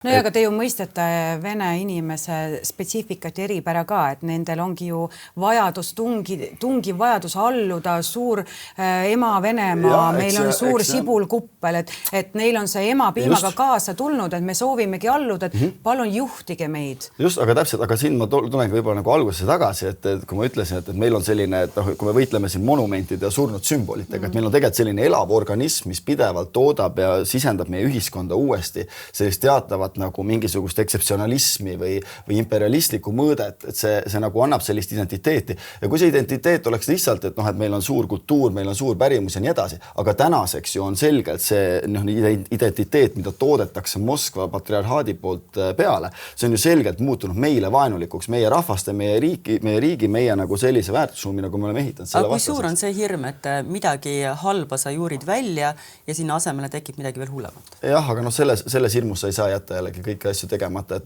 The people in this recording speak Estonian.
No ja aga te ju mõistate vene inimese spetsiifikat ja eripära ka, et nendel ongi ju vajadus, tungiv vajadus alluda suur ema Venemaa, meil on suur sibulkuppel, et neil on see ema piimaga kaasa tulnud, et me soovimegi alluda, et palun juhtige meid. Just, aga täpselt, aga siin ma tulengi võib-olla nagu algusesse tagasi, et kui ma ütlesin, et meil on selline, et kui me võitleme siin monumentide ja surnud sümbolitega, et meil on tegelikult selline elav organism, mis pidevalt toodab ja sisendab meie ühiskonda uuesti sellist teatavat nagu mingisugust ekseptsionalismi või imperialistlikku mõõdet, et see nagu annab sellist identiteeti. Ja kui see identiteet oleks lihtsalt, et meil on suur kultuur, meil on suur pärimus ja nii edasi, aga tänaseks ju on selgelt see identiteet, mida toodetakse Moskva patriarhaadi poolt peale, see on ju selgelt muutunud meile vaenulikuks, meie rahvaste, meie riigi, meie nagu sellise väärtusruumi, nagu me oleme ehitanud. Aga kui suur on see hirm, et midagi halba sa juurid välja ja sinna asemele tekib midagi veel hullemat? Jah, aga selles hirmus sa ei saa jätta jällegi kõiki asju tegemata, et